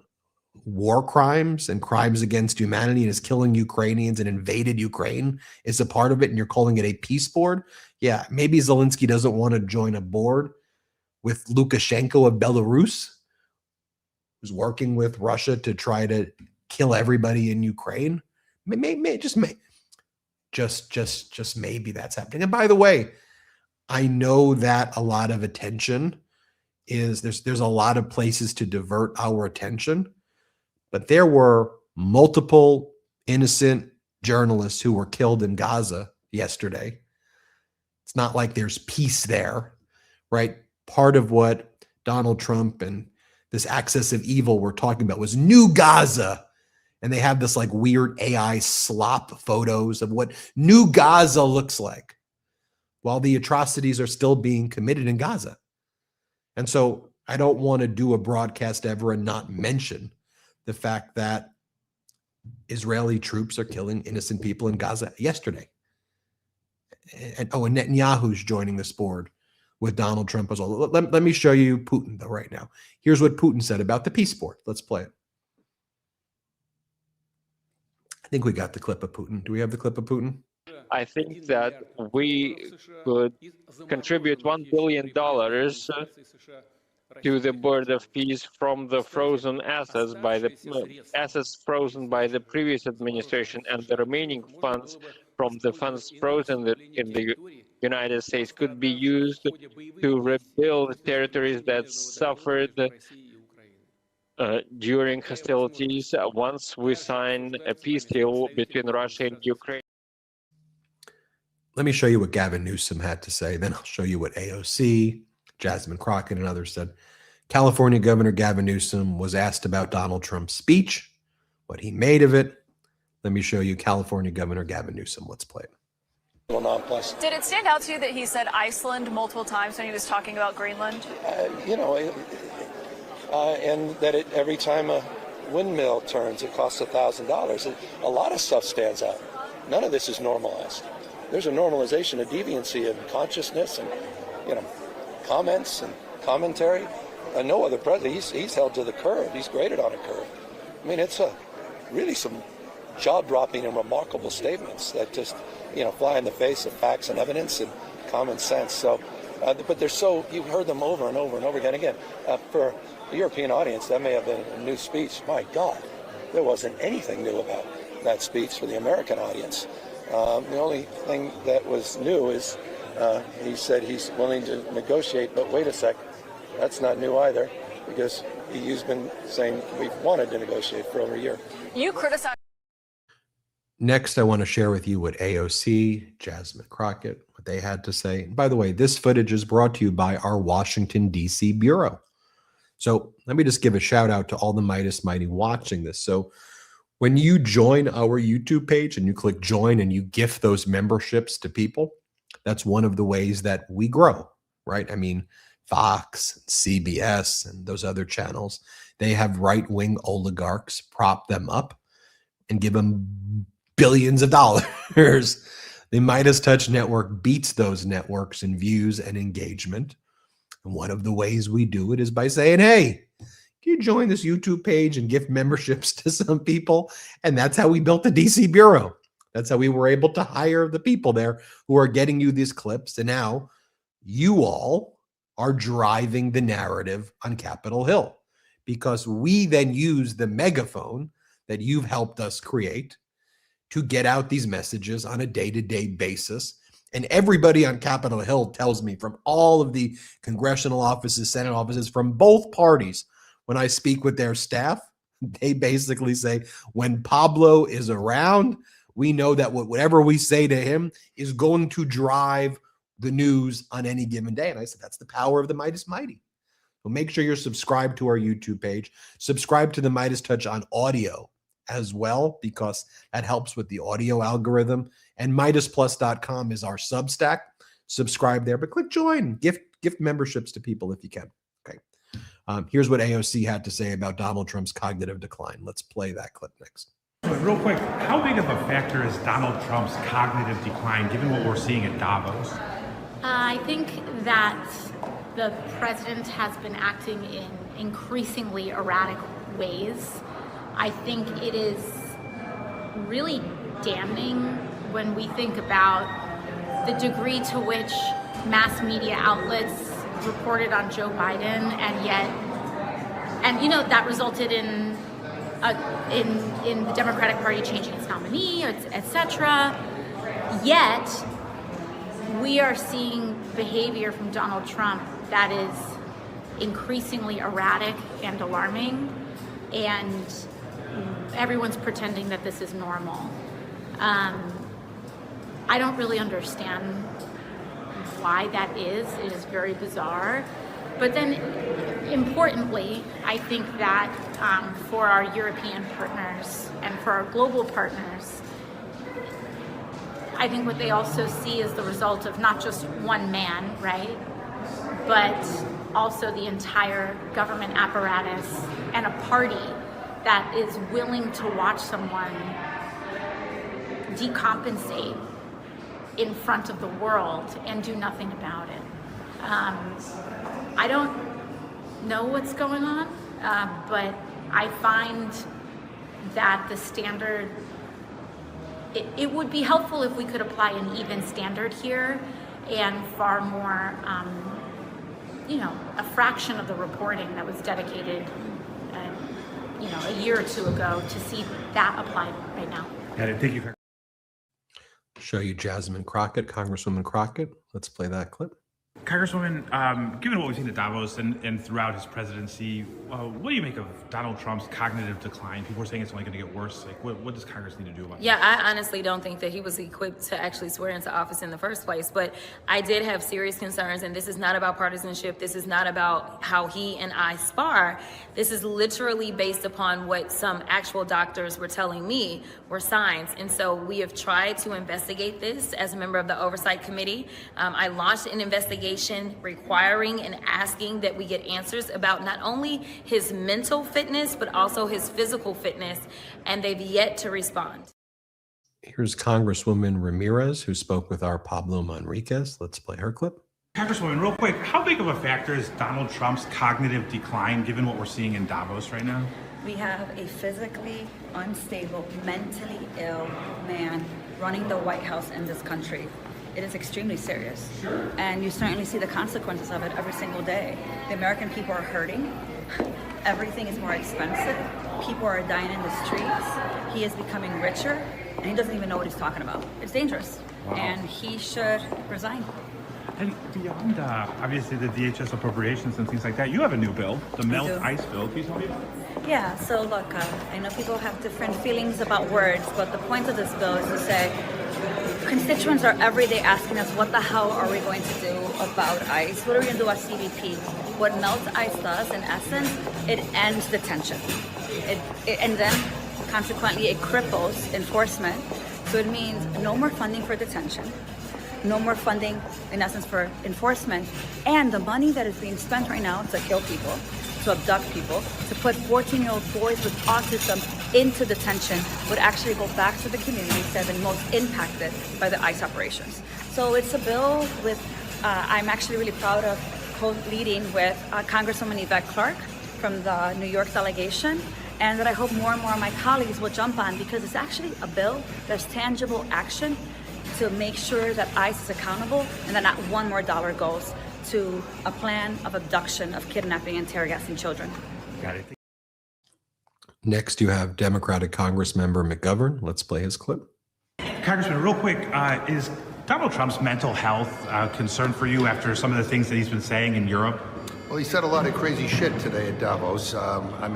war crimes and crimes against humanity and is killing Ukrainians and invaded Ukraine, is a part of it, and you're calling it a peace board. Yeah, maybe Zelensky doesn't want to join a board with Lukashenko of Belarus, who's working with Russia to try to kill everybody in Ukraine. Just maybe that's happening. And by the way, I know that a lot of attention is there's a lot of places to divert our attention, but there were multiple innocent journalists who were killed in Gaza yesterday. It's not like there's peace there, right? Part of what Donald Trump and this axis of evil we're talking about was New Gaza. And they have this like weird AI slop photos of what New Gaza looks like while the atrocities are still being committed in Gaza. And so I don't want to do a broadcast ever and not mention the fact that Israeli troops are killing innocent people in Gaza yesterday. And Netanyahu's joining this board with Donald Trump as well. Let me show you Putin, though, right now. Here's what Putin said about the peace board. Let's play it. I think we got the clip of Putin. Do we have the clip of Putin? I think that we could contribute $1 billion to the board of peace from the frozen assets assets frozen by the previous administration, and the remaining funds from the funds frozen in the United States could be used to rebuild territories that suffered during hostilities once we sign a peace deal between Russia and Ukraine. Let me show you what Gavin Newsom had to say. Then I'll show you what AOC, Jasmine Crockett, and others said. California Governor Gavin Newsom was asked about Donald Trump's speech, what he made of it. Let me show you California Governor Gavin Newsom. Let's play it. Did it stand out to you that he said Iceland multiple times when he was talking about Greenland? And that every time a windmill turns, it costs $1,000. A lot of stuff stands out. None of this is normalized. There's a normalization of deviancy and consciousness and, comments and commentary. No other president, he's held to the curve. He's graded on a curve. I mean, it's really some jaw-dropping and remarkable statements that just, fly in the face of facts and evidence and common sense. So, but you've heard them over and over and over again. Again, for the European audience, that may have been a new speech. My God, there wasn't anything new about that speech for the American audience. The only thing that was new is he said he's willing to negotiate, but wait a sec, that's not new either, because EU's been saying we've wanted to negotiate for over a year. You criticize. Next, I want to share with you what AOC, Jasmine Crockett, what they had to say. And by the way, this footage is brought to you by our Washington, D.C. Bureau. So let me just give a shout out to all the Meidas Mighty watching this. So when you join our YouTube page and you click join and you gift those memberships to people, that's one of the ways that we grow, right? I mean, Fox, CBS, and those other channels, they have right-wing oligarchs prop them up and give them billions of dollars. The MeidasTouch network beats those networks in views and engagement. And one of the ways we do it is by saying, hey, can you join this YouTube page and gift memberships to some people? And that's how we built the DC Bureau. That's how we were able to hire the people there who are getting you these clips. And now you all are driving the narrative on Capitol Hill, because we then use the megaphone that you've helped us create to get out these messages on a day-to-day basis. And everybody on Capitol Hill tells me, from all of the congressional offices, Senate offices, from both parties, when I speak with their staff, they basically say, when Pablo is around, we know that whatever we say to him is going to drive the news on any given day. And I said, that's the power of the Meidas Mighty. So make sure you're subscribed to our YouTube page. Subscribe to the MeidasTouch on audio as well, because that helps with the audio algorithm. And MeidasPlus.com is our Substack. Subscribe there, but click join. Gift memberships to people if you can. Okay. Here's what AOC had to say about Donald Trump's cognitive decline. Let's play that clip next. Real quick, how big of a factor is Donald Trump's cognitive decline, given what we're seeing at Davos? I think that the president has been acting in increasingly erratic ways. I think it is really damning when we think about the degree to which mass media outlets reported on Joe Biden, and you know, that resulted in the Democratic Party changing its nominee, etc. Yet we are seeing behavior from Donald Trump that is increasingly erratic and alarming, and everyone's pretending that this is normal. I don't really understand why that is. It is very bizarre. But then, importantly, I think that for our European partners and for our global partners, I think what they also see is the result of not just one man, right? But also the entire government apparatus and a party that is willing to watch someone decompensate in front of the world and do nothing about it. I don't know what's going on, but I find that the standard, it would be helpful if we could apply an even standard here and far more, a fraction of the reporting that was dedicated, a year or two ago, to see that applied right now. Thank you. Show you Jasmine Crockett, Congresswoman Crockett. Let's play that clip. Congresswoman, given what we've seen at Davos and throughout his presidency, what do you make of Donald Trump's cognitive decline? People are saying it's only going to get worse. Like, what does Congress need to do about it? Yeah, I honestly don't think that he was equipped to actually swear into office in the first place. But I did have serious concerns, and this is not about partisanship. This is not about how he and I spar. This is literally based upon what some actual doctors were telling me were signs. And so we have tried to investigate this as a member of the Oversight Committee. I launched an investigation requiring and asking that we get answers about not only his mental fitness, but also his physical fitness, and they've yet to respond. Here's Congresswoman Ramirez, who spoke with our Pablo Manriquez. Let's play her clip. Congresswoman, real quick, how big of a factor is Donald Trump's cognitive decline, given what we're seeing in Davos right now? We have a physically unstable, mentally ill man running the White House in this country. It is extremely serious. And you certainly see the consequences of it every single day. The American people are hurting. Everything is more expensive. People are dying in the streets. He is becoming richer, and he doesn't even know what he's talking about. It's dangerous. Wow. And he should resign. And beyond, obviously, the DHS appropriations and things like that, you have a new bill, the Melt Ice bill. Can you tell me about it? Yeah, so look, I know people have different feelings about words, but the point of this bill is to say, constituents are every day asking us, what the hell are we going to do about ICE? What are we going to do about CBP? What Melt Ice does, in essence, it ends detention. And then, consequently, it cripples enforcement. So it means no more funding for detention, no more funding, in essence, for enforcement, and the money that is being spent right now to kill people, to abduct people, to put 14-year-old boys with autism into detention would actually go back to the communities that have been most impacted by the ICE operations. So it's a bill with, I'm actually really proud of co-leading with Congresswoman Yvette Clarke from the New York delegation, and that I hope more and more of my colleagues will jump on, because it's actually a bill that's tangible action to make sure that ICE is accountable and that not one more dollar goes to a plan of abduction, of kidnapping and tear gassing children. Got it. Next, you have Democratic Congressmember McGovern. Let's play his clip. Congressman, real quick, is Donald Trump's mental health a concern for you after some of the things that he's been saying in Europe? Well, he said a lot of crazy shit today at Davos. I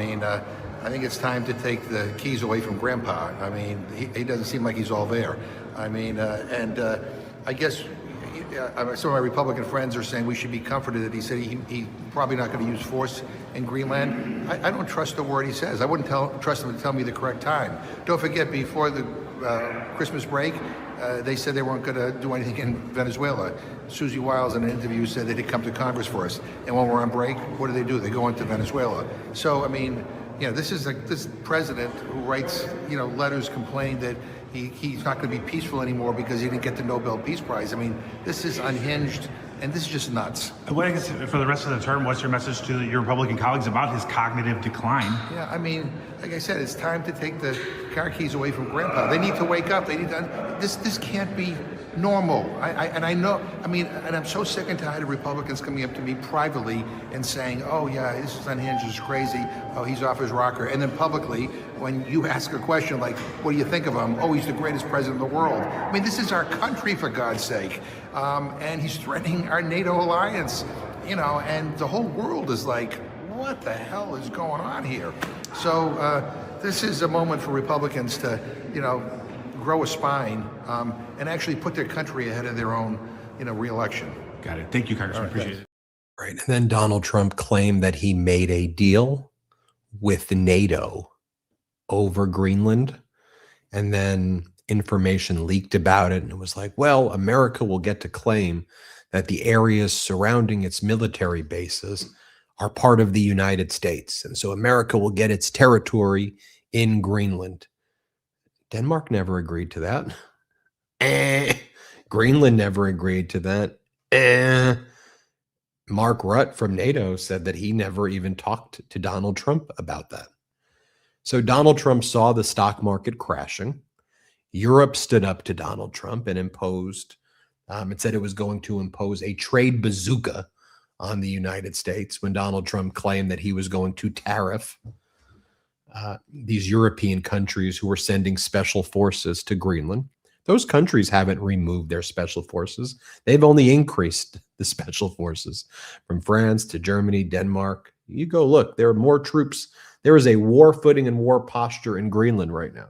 think it's time to take the keys away from Grandpa. I mean, he doesn't seem like he's all there. I guess some of my Republican friends are saying we should be comforted that he said he's probably not going to use force in Greenland. I don't trust the word he says. I wouldn't trust him to tell me the correct time. Don't forget, before the Christmas break, they said they weren't going to do anything in Venezuela. Susie Wiles in an interview said they'd come to Congress for us. And when we're on break, what do? They go into Venezuela. So, this is this president who writes, letters complaining that he's not going to be peaceful anymore because he didn't get the Nobel Peace Prize. This is unhinged, and this is just nuts. What is, for the rest of the term, what's your message to your Republican colleagues about his cognitive decline? Yeah, like I said, it's time to take the car keys away from Grandpa. They need to wake up. They need to. This can't be normal. I know. And I'm so sick and tired of Republicans coming up to me privately and saying, "Oh yeah, this is unhinged. This is crazy. Oh, he's off his rocker." And then publicly, when you ask a question like, "What do you think of him?" "Oh, he's the greatest president in the world." This is our country, for God's sake. And he's threatening our NATO alliance. And the whole world is like, what the hell is going on here? So this is a moment for Republicans to, grow a spine and actually put their country ahead of their own, re-election. Got it. Thank you, Congressman. Right, Appreciate it. Right. And then Donald Trump claimed that he made a deal with NATO over Greenland. And then information leaked about it. And it was like, well, America will get to claim that the areas surrounding its military bases are part of the United States. And so America will get its territory in Greenland. Denmark never agreed to that. Greenland never agreed to that. Mark Rutte from NATO said that he never even talked to Donald Trump about that. So Donald Trump saw the stock market crashing. Europe stood up to Donald Trump and imposed, it said it was going to impose a trade bazooka on the United States when Donald Trump claimed that he was going to tariff these European countries who were sending special forces to Greenland. Those countries haven't removed their special forces. They've only increased the special forces from France to Germany, Denmark. You go look, there are more troops. There is a war footing and war posture in Greenland right now.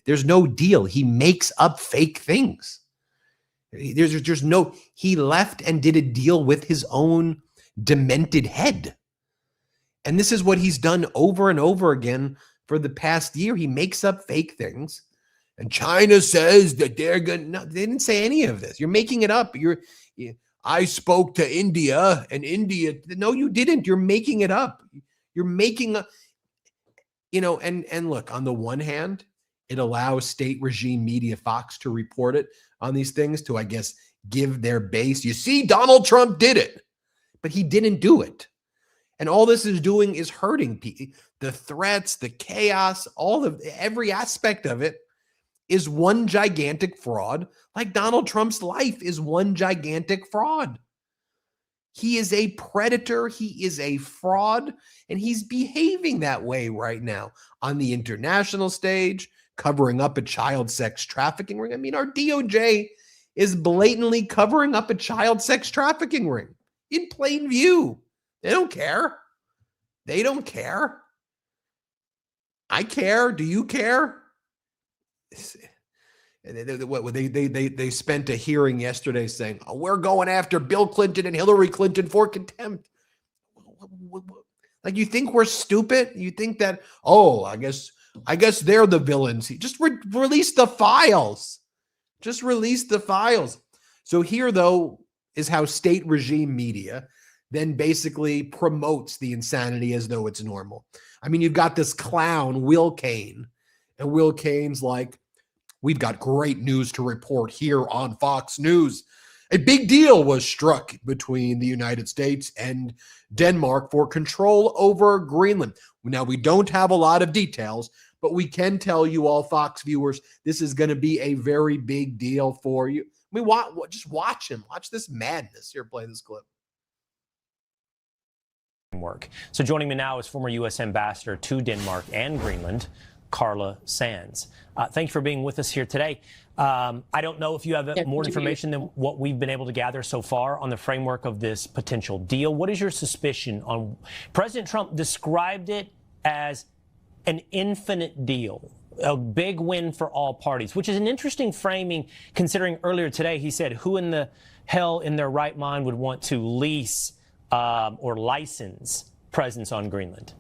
There's no deal. He makes up fake things. He left and did a deal with his own demented head. And this is what he's done over and over again for the past year. He makes up fake things. And China says that they're going to, no, they didn't say any of this. You're making it up. I spoke to India and India. No, you didn't. You're making it up. You're making a, and look, on the one hand, it allows state regime media, Fox, to report it on these things to, I guess, give their base. You see, Donald Trump did it, but he didn't do it. And all this is doing is hurting people. The threats, the chaos, every aspect of it is one gigantic fraud. Like Donald Trump's life is one gigantic fraud. He is a predator. He is a fraud. And he's behaving that way right now on the international stage, covering up a child sex trafficking ring. Our DOJ is blatantly covering up a child sex trafficking ring in plain view. They don't care. They don't care. I care. Do you care? They spent a hearing yesterday saying, oh, we're going after Bill Clinton and Hillary Clinton for contempt. Like, you think we're stupid? You think that, I guess they're the villains. Just release the files. Just release the files. So here, though, is how state regime media then basically promotes the insanity as though it's normal. You've got this clown, Will Cain, and Will Cain's like, we've got great news to report here on Fox News. A big deal was struck between the United States and Denmark for control over Greenland. Now, we don't have a lot of details, but we can tell you all, Fox viewers, this is going to be a very big deal for you. I mean, just watch him. Watch this madness. Here, play this clip. So joining me now is former U.S. Ambassador to Denmark and Greenland, Carla Sands. Thanks for being with us here today. I don't know if you have more information than what we've been able to gather so far on the framework of this potential deal. What is your suspicion on President Trump described it as an infinite deal, a big win for all parties, which is an interesting framing considering earlier today he said, who in the hell in their right mind would want to lease or license presence on Greenland?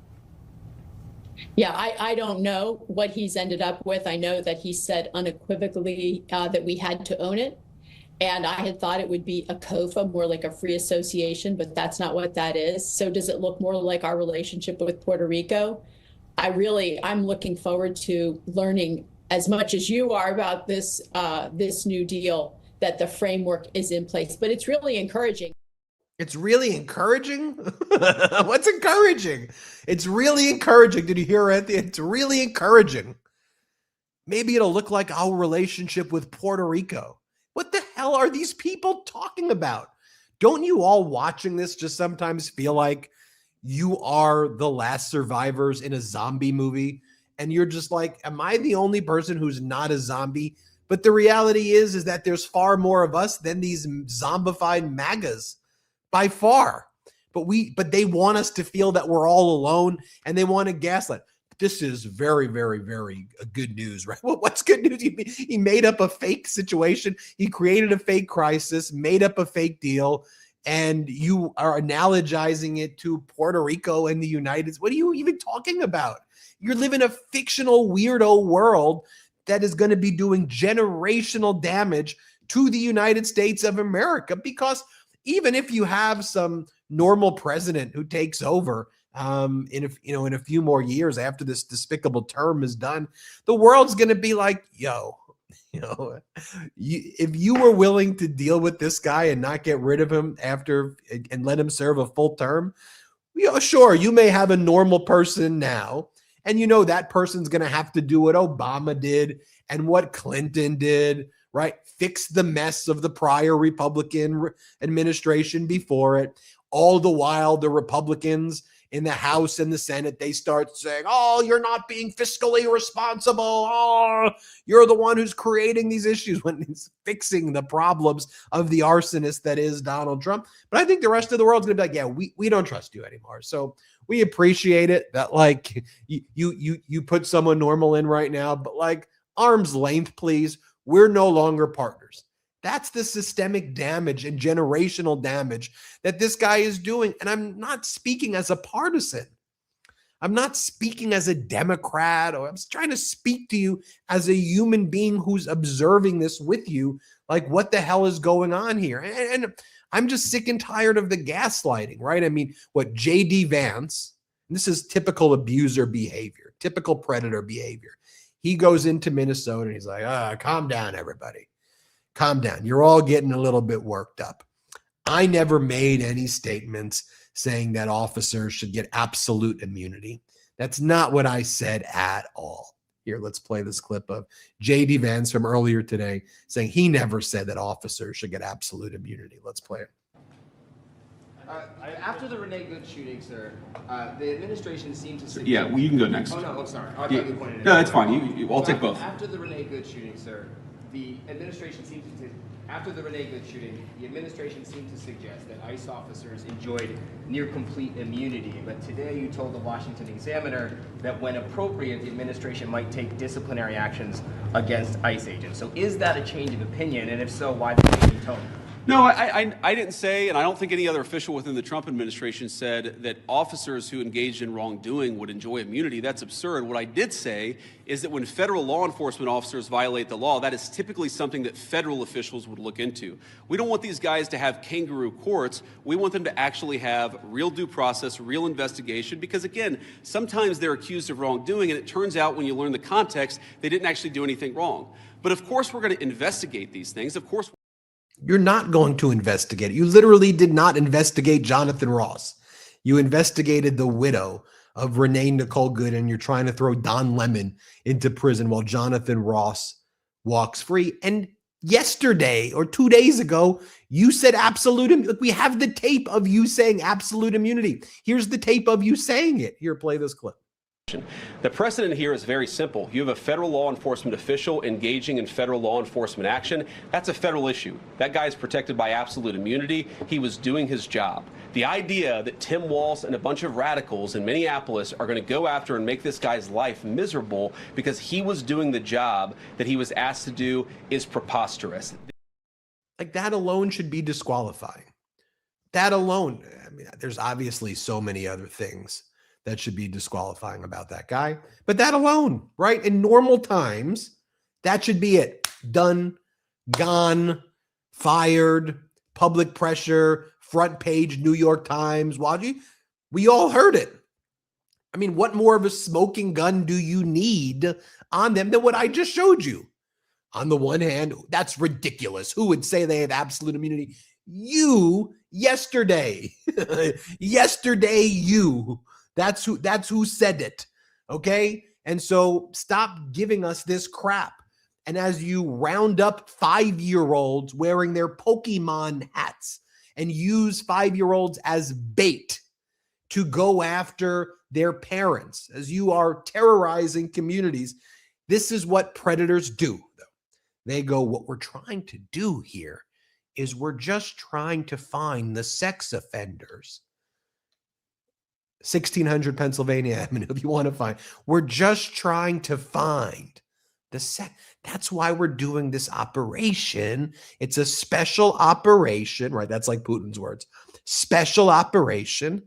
Yeah, I don't know what he's ended up with. I know that he said unequivocally that we had to own it. And I had thought it would be a COFA, more like a free association, but that's not what that is. So does it look more like our relationship with Puerto Rico? I'm looking forward to learning as much as you are about this new deal, that the framework is in place. But it's really encouraging. It's really encouraging? What's encouraging? It's really encouraging. Did you hear it? It's really encouraging. Maybe it'll look like our relationship with Puerto Rico. What the hell are these people talking about? Don't you all watching this just sometimes feel like you are the last survivors in a zombie movie? And you're just like, am I the only person who's not a zombie? But the reality is that there's far more of us than these zombified MAGAs. By far. But they want us to feel that we're all alone, and they want to gaslight. This is very, very, very good news, right? Well, what's good news? He made up a fake situation. He created a fake crisis, made up a fake deal, and you are analogizing it to Puerto Rico and the United States. What are you even talking about? You're living a fictional weirdo world that is going to be doing generational damage to the United States of America, because even if you have some normal president who takes over in a few more years after this despicable term is done, the world's going to be like, if you were willing to deal with this guy and not get rid of him after and let him serve a full term, sure, you may have a normal person now, and that person's going to have to do what Obama did and what Clinton did, right? Fix the mess of the prior Republican administration before it. All the while, the Republicans in the House and the Senate, they start saying, oh, you're not being fiscally responsible. Oh, you're the one who's creating these issues, when he's fixing the problems of the arsonist that is Donald Trump. But I think the rest of the world's going to be like, yeah, we don't trust you anymore. So we appreciate it that you put someone normal in right now, but arm's length, please. We're no longer partners. That's the systemic damage and generational damage that this guy is doing. And I'm not speaking as a partisan. I'm not speaking as a Democrat, or I'm trying to speak to you as a human being who's observing this with you. Like, what the hell is going on here? And I'm just sick and tired of the gaslighting, right? I mean, what J.D. Vance, this is typical abuser behavior, typical predator behavior. He goes into Minnesota and he's like, calm down, everybody. Calm down. You're all getting a little bit worked up. I never made any statements saying that officers should get absolute immunity. That's not what I said at all. Here, let's play this clip of J.D. Vance from earlier today saying he never said that officers should get absolute immunity. Let's play it. After the Renee Good shooting, sir, the administration seemed to suggest... Yeah, well, you can go next. Oh, no, I'm sorry. I thought you pointed it No, out. that's fine. I'll take both. After the Renee Good shooting, sir, the administration seemed to... After the Renee Good shooting, the administration seemed to suggest that ICE officers enjoyed near complete immunity. But today you told the Washington Examiner that when appropriate, the administration might take disciplinary actions against ICE agents. So is that a change of opinion? And if so, why the change in tone? No, I didn't say, and I don't think any other official within the Trump administration said that officers who engaged in wrongdoing would enjoy immunity. That's absurd. What I did say is that when federal law enforcement officers violate the law, that is typically something that federal officials would look into. We don't want these guys to have kangaroo courts. We want them to actually have real due process, real investigation, because again, sometimes they're accused of wrongdoing, and it turns out when you learn the context, they didn't actually do anything wrong. But of course, we're going to investigate these things. Of course. You're not going to investigate it. You literally did not investigate Jonathan Ross. You investigated the widow of Renee Nicole Good, and you're trying to throw Don Lemon into prison while Jonathan Ross walks free. And yesterday or 2 days ago, you said absolute immunity. We have the tape of you saying absolute immunity. Here's the tape of you saying it. Here, play this clip. The precedent here is very simple. You have a federal law enforcement official engaging in federal law enforcement action. That's a federal issue. That guy is protected by absolute immunity. He was doing his job. The idea that Tim Walz and a bunch of radicals in Minneapolis are going to go after and make this guy's life miserable because he was doing the job that he was asked to do is preposterous. Like, that alone should be disqualifying. That alone, I mean, there's obviously so many other things that should be disqualifying about that guy. But that alone, right? In normal times, that should be it. Done, gone, fired, public pressure, front page, New York Times. We all heard it. I mean, what more of a smoking gun do you need on them than what I just showed you? On the one hand, that's ridiculous. Who would say they have absolute immunity? You, yesterday. Yesterday, you. That's who said it. Okay? And so stop giving us this crap. And as you round up 5-year-olds wearing their Pokemon hats and use 5-year-olds as bait to go after their parents, as you are terrorizing communities, this is what predators do. They go, what we're trying to do here is we're just trying to find the sex offenders. 1600 Pennsylvania Avenue, if you want to find. We're just trying to find the sex. That's why we're doing this operation. It's a special operation, right? That's like Putin's words. Special operation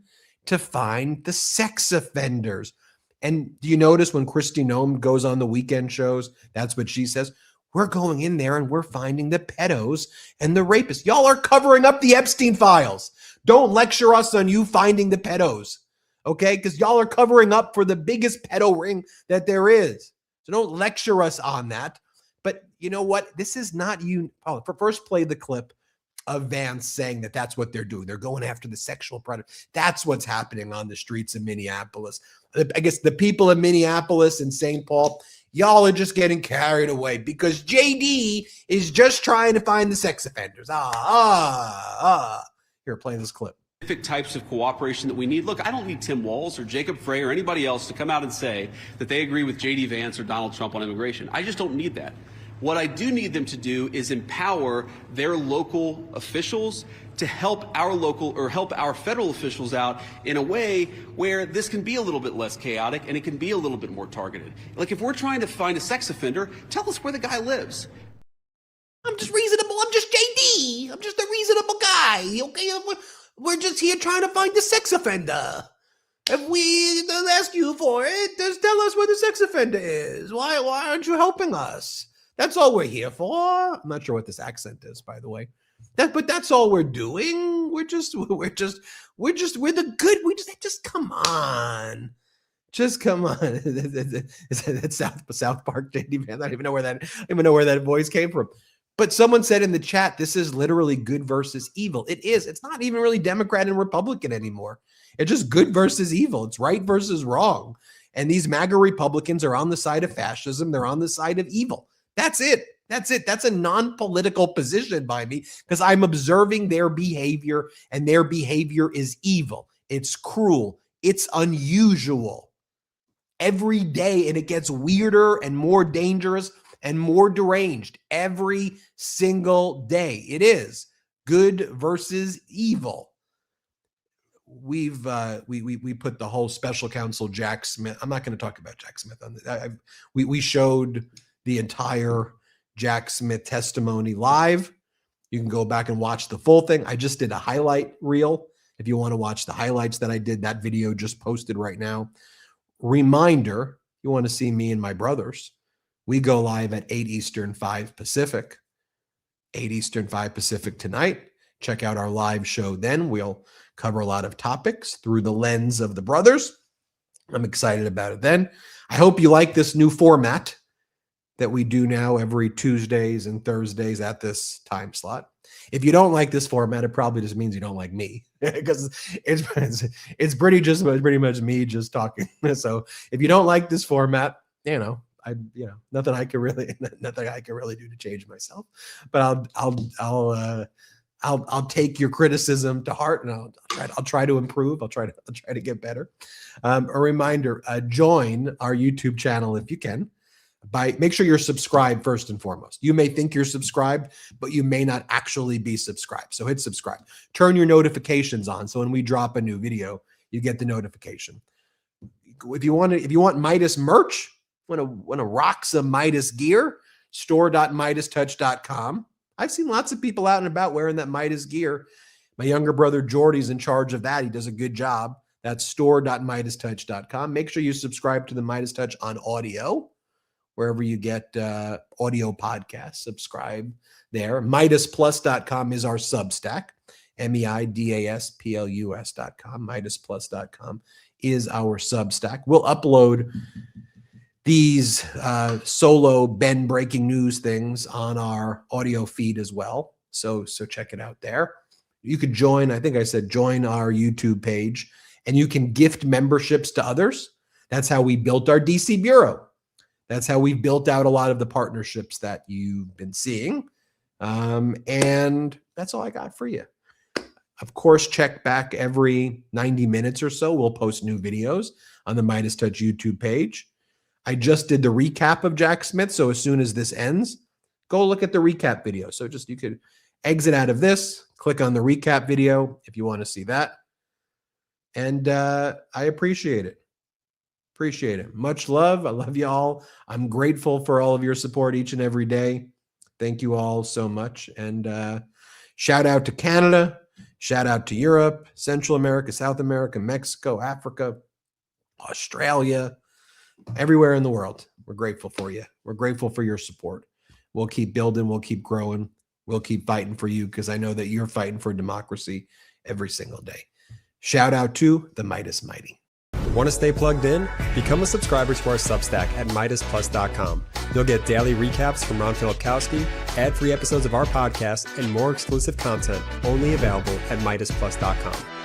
to find the sex offenders. And do you notice when Kristi Noem goes on the weekend shows, that's what she says? We're going in there and we're finding the pedos and the rapists. Y'all are covering up the Epstein files. Don't lecture us on you finding the pedos. Okay, because y'all are covering up for the biggest pedo ring that there is. So don't lecture us on that. But you know what? This is not you. Oh, first play the clip of Vance saying that that's what they're doing. They're going after the sexual predator. That's what's happening on the streets of Minneapolis. I guess the people of Minneapolis and St. Paul, y'all are just getting carried away because JD is just trying to find the sex offenders. Here, play this clip. Specific types of cooperation that we need. Look, I don't need Tim Walz or Jacob Frey or anybody else to come out and say that they agree with J.D. Vance or Donald Trump on immigration. I just don't need that. What I do need them to do is empower their local officials to help our federal officials out in a way where this can be a little bit less chaotic and it can be a little bit more targeted. Like if we're trying to find a sex offender, tell us where the guy lives. I'm just reasonable. I'm just JD. I'm just a reasonable guy. Okay. We're just here trying to find the sex offender. If we ask you for it, just tell us where the sex offender is. Why aren't you helping us? That's all we're here for. I'm not sure what this accent is, by the way. But that's all we're doing. We're the good. Just come on. Just come on. That's South Park, JD. I don't even know where that voice came from. But someone said in the chat, this is literally good versus evil. It is. It's not even really Democrat and Republican anymore. It's just good versus evil. It's right versus wrong. And these MAGA Republicans are on the side of fascism. They're on the side of evil. That's it. That's it. That's a non-political position by me because I'm observing their behavior, and their behavior is evil. It's cruel. It's unusual. Every day, and it gets weirder and more dangerous and more deranged every single day. It is good versus evil. We put the whole special counsel Jack Smith. I'm not going to talk about Jack Smith on this. We showed the entire Jack Smith testimony live. You can go back and watch the full thing. I just did a highlight reel. If you want to watch the highlights that I did, that video just posted right now. Reminder, you want to see me and my brothers. We go live at 8 Eastern, 5 Pacific. 8 Eastern, 5 Pacific tonight. Check out our live show then. We'll cover a lot of topics through the lens of the brothers. I'm excited about it then. I hope you like this new format. that we do now every Tuesdays and Thursdays at this time slot. If you don't like this format, it probably just means you don't like me, because it's pretty much me just talking. So if you don't like this format, nothing I can really do to change myself. But I'll take your criticism to heart, and I'll try to improve. I'll try to get better. A reminder: join our YouTube channel if you can. Make sure you're subscribed first and foremost. You may think you're subscribed, but you may not actually be subscribed. So hit subscribe. Turn your notifications on, so when we drop a new video, you get the notification. If you want Meidas merch, want to rock some Meidas gear, store.MeidasTouch.com. I've seen lots of people out and about wearing that Meidas gear. My younger brother Jordy's in charge of that. He does a good job. That's store.MeidasTouch.com. Make sure you subscribe to the Meidas Touch on audio, wherever you get audio podcasts. Subscribe there. MeidasPlus.com is our Substack. MeidasPlus.com. MeidasPlus.com is our Substack. We'll upload these solo Ben breaking news things on our audio feed as well. So check it out there. You could join, I think I said join our YouTube page, and you can gift memberships to others. That's how we built our DC Bureau. That's how we've built out a lot of the partnerships that you've been seeing. And that's all I got for you. Of course, check back every 90 minutes or so. We'll post new videos on the MeidasTouch YouTube page. I just did the recap of Jack Smith. So as soon as this ends, go look at the recap video. So you could exit out of this, click on the recap video if you want to see that. And I appreciate it. Appreciate it. Much love. I love you all. I'm grateful for all of your support each and every day. Thank you all so much. And shout out to Canada. Shout out to Europe, Central America, South America, Mexico, Africa, Australia, everywhere in the world. We're grateful for you. We're grateful for your support. We'll keep building. We'll keep growing. We'll keep fighting for you, because I know that you're fighting for democracy every single day. Shout out to the Meidas Mighty. Want to stay plugged in? Become a subscriber to our Substack at MeidasPlus.com. You'll get daily recaps from Ron Filipkowski, ad-free episodes of our podcast, and more exclusive content only available at MeidasPlus.com.